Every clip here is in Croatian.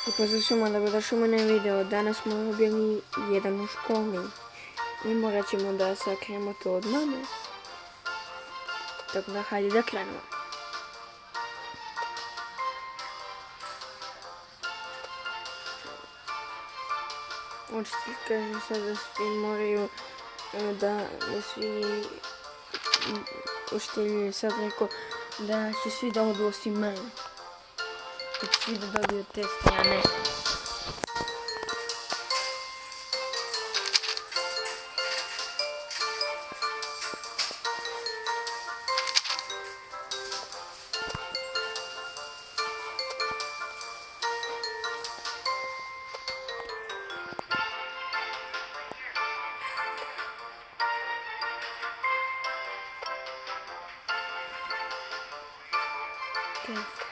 I pozdrav svima, dobrodošli u moj video. Danas smo ubili jedan u školi i morat ćemo da sakrijemo to od mame. Tako da hajde da krenemo. Učitelj kaže sad da svi moraju da svi učitelj je sad rekao da će svi da odu osim mene. Da će svi da dobiju test, ja ne. Test.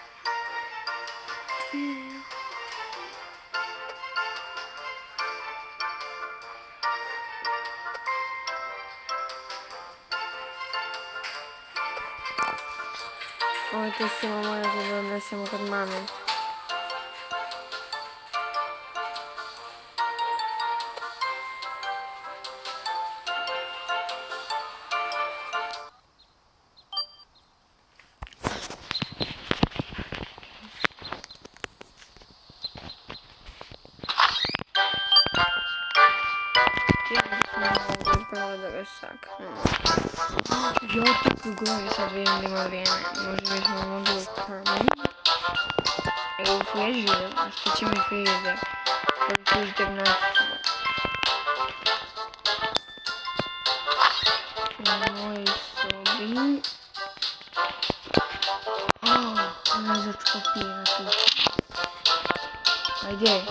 Ovaj test ćemo morati da odnesemo kod mame. Prvo da ga saknemo. Ja tako gore sad vidim da ima vrijeme. Možda bismo mogli u kamen. Evo u frižider. A što će mi frižider? U frižider naći ćemo. U mojoj sobi. Rezač papira tu. Ajde.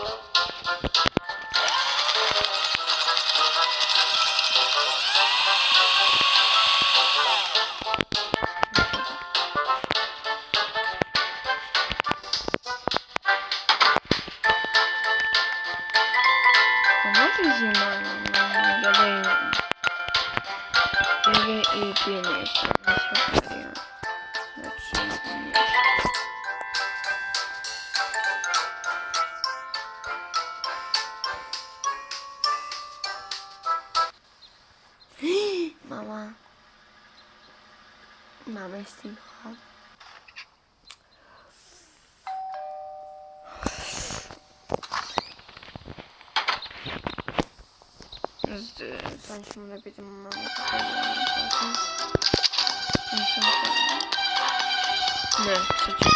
Gledaju TV i pije nešto. Znači, nešto. Mama je stigla. Sad ćemo da pitamo mamu kako je bilo. Ne, sad ćemo.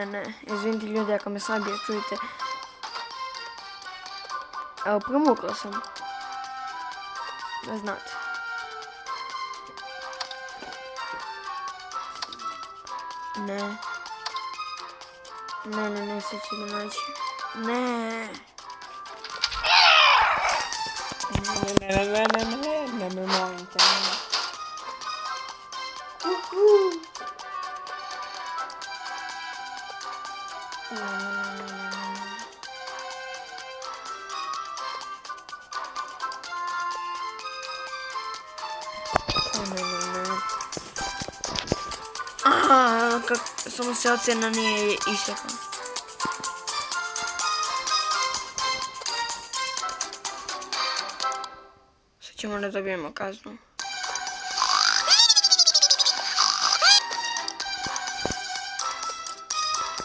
Ne. Izvinite ljudi ako me slabije čujete. Evo, promukla sam. Da znate. Ne, sad ću da naći. Ne, molim te. Samo se ocena nije istekla. Sad ćemo da dobijemo kaznu.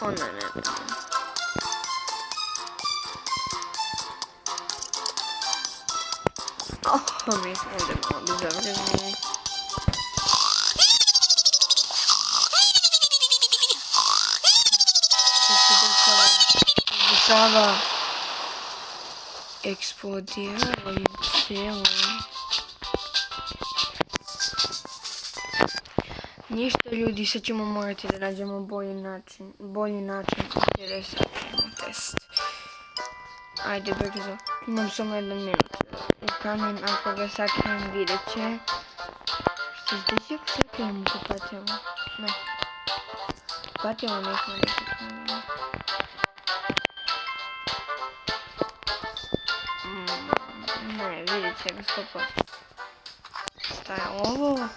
O ne. Mi smo ovdje malo bezobrazni. Dešava eksplodiraju cijelo. Ništa ljudi, sad ćemo morati da nađemo bolji način da sakrijemo test. Ajde brzo, imam samo 1 minut. U kamen, ako ga sakrijem vidjet će. Što se desi ako sakrijem ko patimo? Ne. Patimo nismo nekako. Ne, vidjet sebi 100%. Šta je ovo?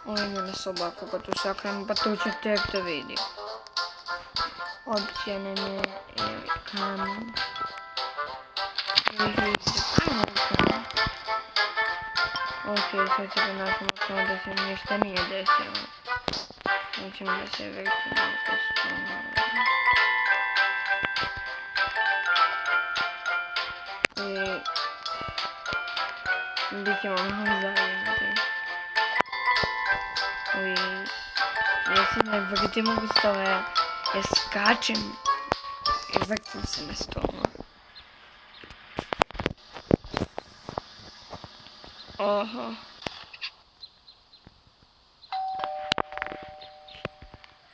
Ovo je njena soba, ako ga tu sakrenem, pa to će tek da vidi. Opcija nam je, evi, kamen. Ok, sad ćemo nakon kao da se ništa nije desilo. Nećemo da se vrtimo opet ponovno. I bit ćemo malo zajedno. Ja se ne vrtim u stole, ja skačem i vrtim se na stolu. Oho.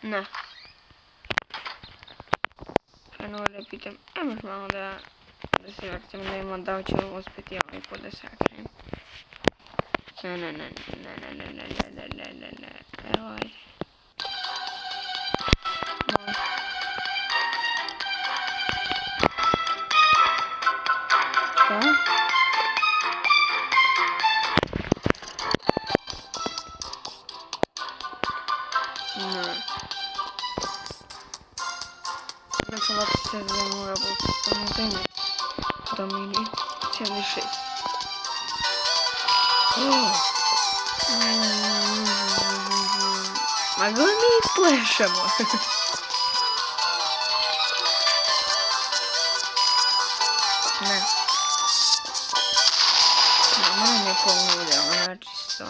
Ne. Eno da pitam, ajmo malo da se vrtim, da imam da li ću uspjeti ovaj put da sakrenem. Ne. Evo ajde. Šta? Ne. Dakle, ovako se mora biti pomoganje. Domini, cijeli 6. Ma gledaj mi plešemo. Ne. Mama ne pomogne, ona čisto.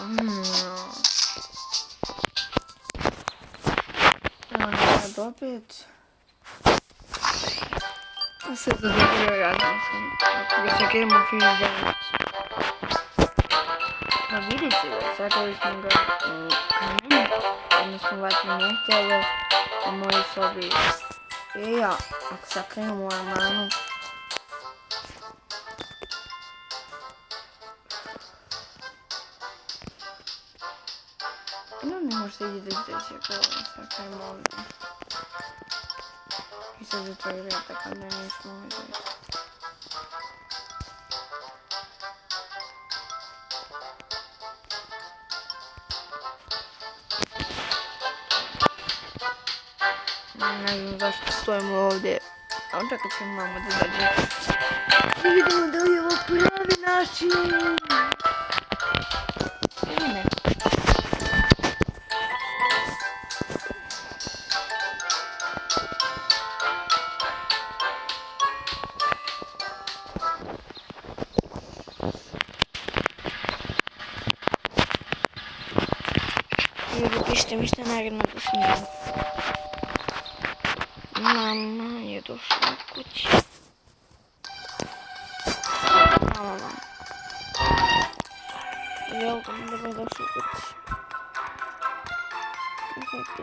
Evo sad opet. A sad zadobio razum sam. Ako ga čekajemo film 9. Pa vidjet će ga, sakali smo ga u kamenu. Odnosno vatno nije htjelo u mojoj sobi. Ja, ako sakrenemo u armanu. No, ne može se vidjeti da će ako sakrenemo ovdje. I sad zatvori vrata kad ne nismo ovdje. Ne znam zašto stojimo ovdje, ali tako ćemo mamo da dođe. I vidimo da li je ovo pravi način. Ili ne? Ljudi, pišite mi šta naredno da snimam. Mama je došla u kući. Mama. Welkom, da je došla u kući.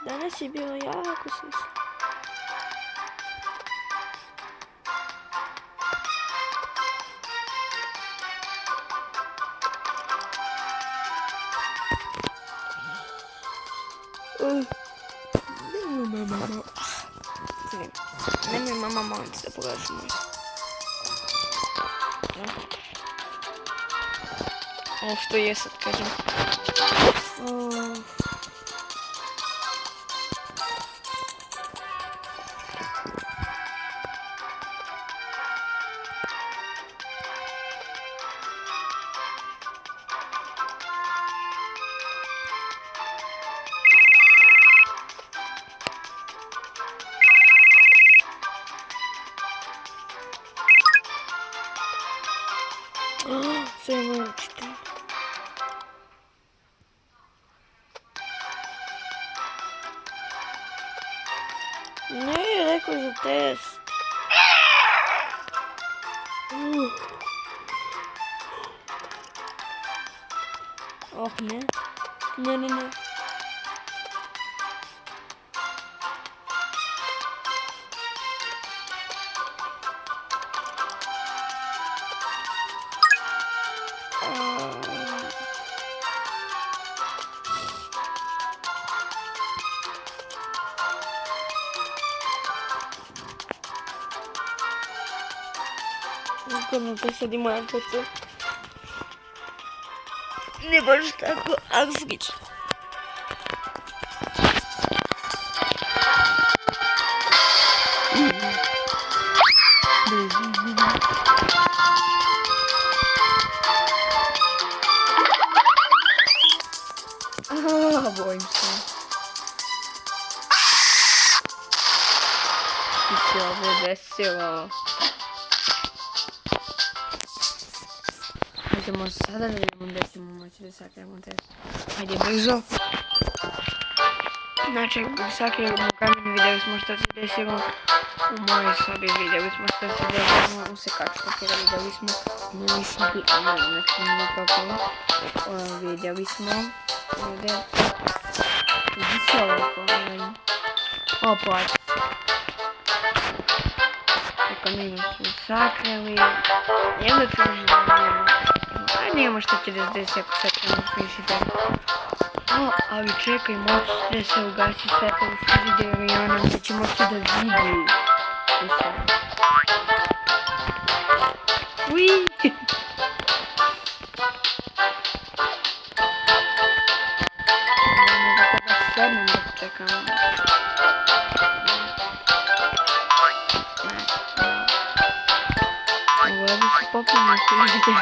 Danas je bilo jako slično. Nemoj mama molim se da pogledaš moj. Ovo što je sad kažem. Sve moje učitelj. Ne, rekao je za test. Oh, ne. Ne. Kad me posadi moja teta. Ne baš tako, ali slično. Bojim se. Što se ovo desilo? Hajdemo sada da vidimo gdje ćemo moći da sakrijemo test. Hajde brzo. Znači, sakrijemo kamen, vidjeli smo što se desilo. U mojoj sobi vidjeli smo što se desilo. U sekaču papira vidjeli smo. Imali smo i ono, znači mikrofon. Vidjeli smo. Ovdje. Vidi se ovo pogledaj. O, plać. U kaminu smo sakrili. Jedno frižider. A nijemo što će da se desi ako sakrijemo frižider. O, ali čekaj, moći da se ugasi svetlo u frižideru i ona neće moći da vidi. Ui! Sednem da čekam. Ovo bi se popolno frižider.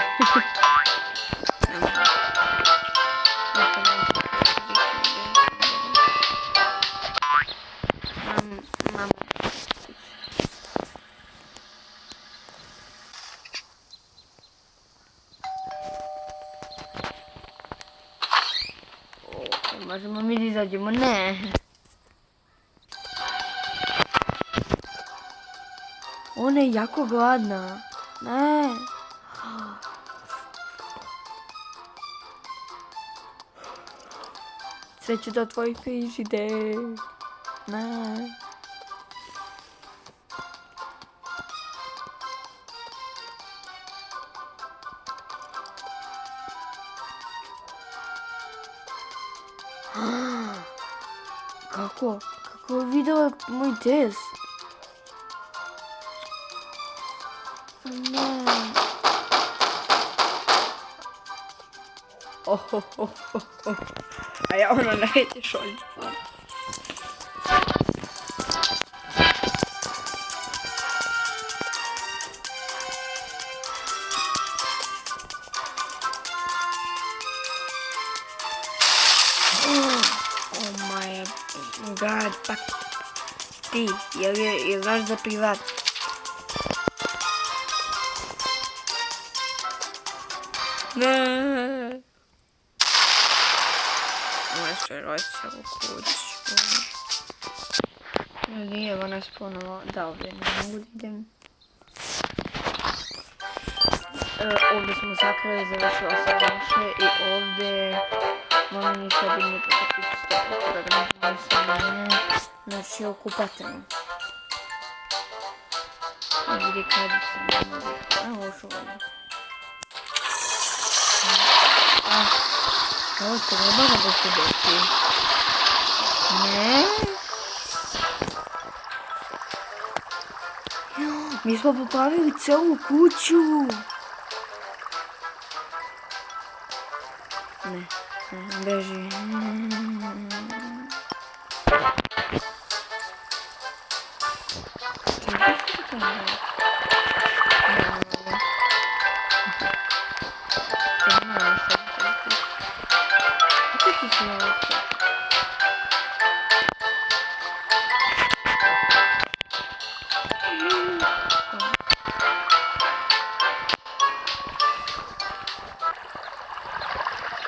Možemo mi da izađemo? Ne. Ona je jako gladna. Ne. Sve ću da tvoj frižider. Ne. Kako? Kako je vidjela moj test? Ne. A ja ono neće šoljiti. God, pa ti, jel znaš za privat? Ne. Možeš roći se u kuću. Nije ovo nas ponovo, da ovdje ne mogu da idem. Ovdje smo sakrili, završila se naše i ovdje mama mi sad im je pokapiti stopu program, nisam ne, znači okupatelno. Vidi kada sam ne mogu, ajmo ušu volim. Ovo trebalo da se desi. Ne? Mi smo popravili celu kuću. Ne. Beži.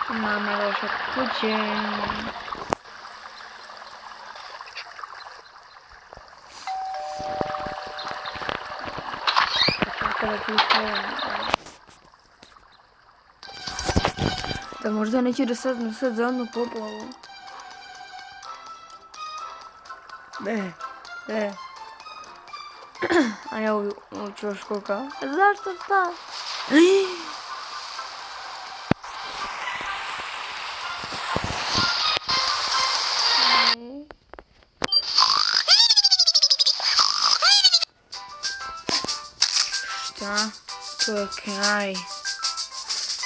Mama došla kuće. Da možda neće da sad za onu poplavu. Ne. A ja ću još koka. Zašto šta? Šta? to je kraj.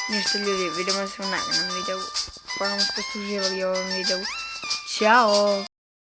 Ništa ljudi, vidimo se u narednom videu. Hvala vam što ste uživali u ovom videu. Ćao!